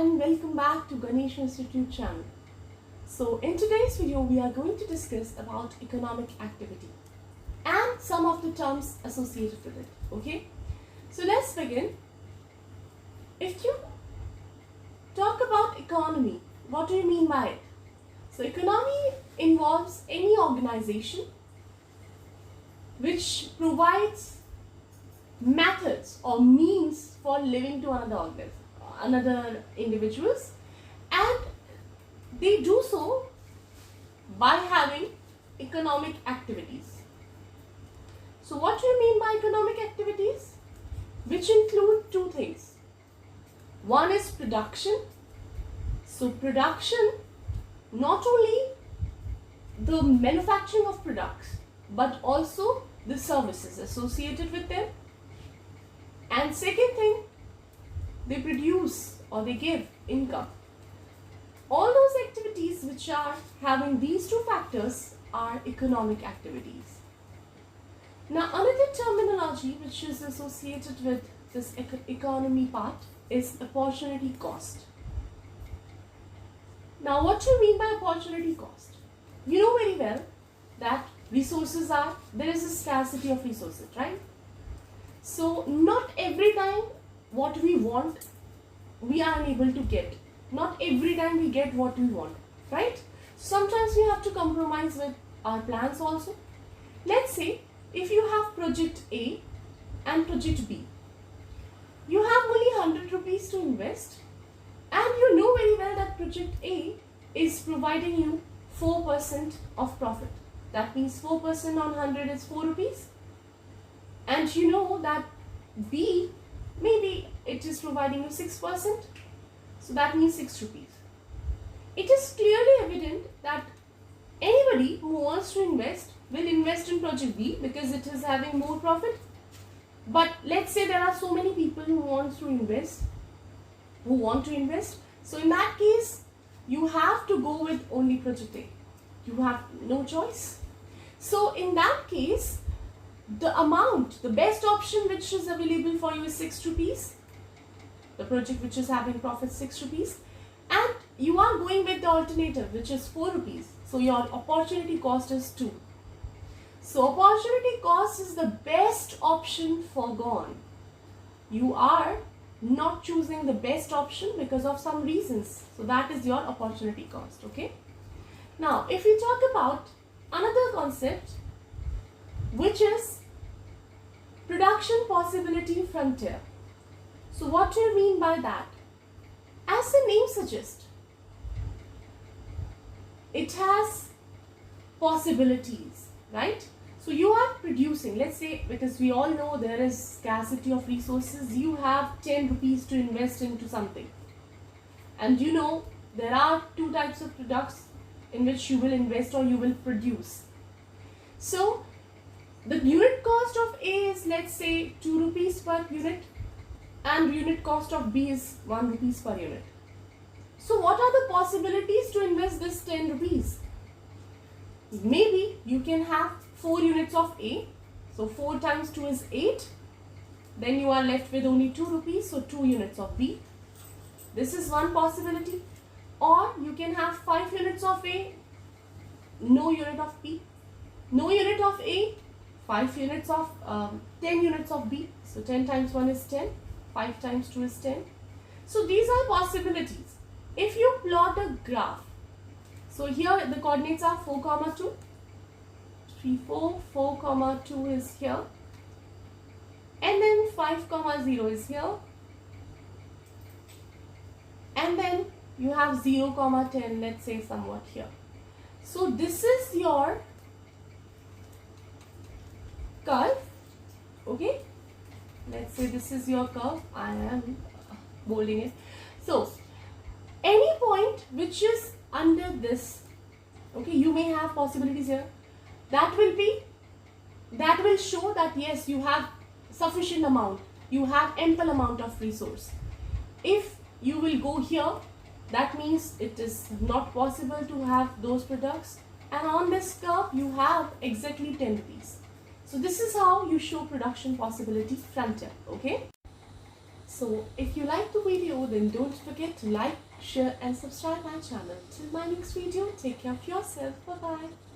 and welcome back to Ganesh Institute channel. So in today's video we are going to discuss about economic activity and some of the terms associated with it. Okay, so let's begin. If you talk about economy, what do you mean by it? So economy involves any organization which provides methods or means for living to another individuals, and they do so by having economic activities. So what do you mean by economic activities? Which include two things. One is production. So production, not only the manufacturing of products but also the services associated with them. And second thing, they produce or they give income. All those activities which are having these two factors are economic activities. Now another terminology which is associated with this economy part is opportunity cost. Now what do you mean by opportunity cost? You know very well that there is a scarcity of resources, right? So not every time what we want we are unable to get. Not every time we get what we want, right? Sometimes we have to compromise with our plans also. Let's say if you have project A and project B, you have only 100 rupees to invest, and you know very well that project A is providing you 4% of profit. That means 4% on 100 is 4 rupees. And you know that B, maybe it is providing you 6%. So that means 6 rupees. It is clearly evident that anybody who wants to invest will invest in project B because it is having more profit. But let's say there are so many people who want to invest. So in that case, you have to go with only project A. You have no choice. So in that case, the best option which is available for you is 6 rupees. The project which is having profit 6 rupees. And you are going with the alternative which is 4 rupees. So your opportunity cost is 2. So opportunity cost is the best option foregone. You are not choosing the best option because of some reasons. So that is your opportunity cost. Okay. Now if we talk about another concept which is production possibility frontier. So what do you mean by that? As the name suggests, it has possibilities, right? So you are producing, let's say, because we all know there is scarcity of resources, you have 10 rupees to invest into something. And you know there are two types of products in which you will invest or you will produce. So the unit cost of A is, let's say, 2 rupees per unit, and unit cost of B is 1 rupees per unit. So what are the possibilities to invest this 10 rupees? Maybe you can have 4 units of A. So 4 times 2 is 8. Then you are left with only 2 rupees. So 2 units of B. This is one possibility. Or you can have 5 units of A, no unit of B. No unit of A, 5 units of 10 units of B. So 10 times 1 is 10. 5 times 2 is 10. So these are possibilities. If you plot a graph, so here the coordinates are 4, 2, 3, 4, 4, 2 is here, and then 5, 0 is here, and then you have 0, 10, let's say somewhat here. So this is your curve, okay? Let's say this is your curve. I am bolding it. So any point which is under this, okay, you may have possibilities here. That will show that yes, you have sufficient amount, you have ample amount of resource. If you will go here, that means it is not possible to have those products, and on this curve you have exactly 10 rupees. So this is how you show production possibility frontier. Okay. So if you like the video, then don't forget to like, share and subscribe my channel. Till my next video, take care of yourself. Bye bye.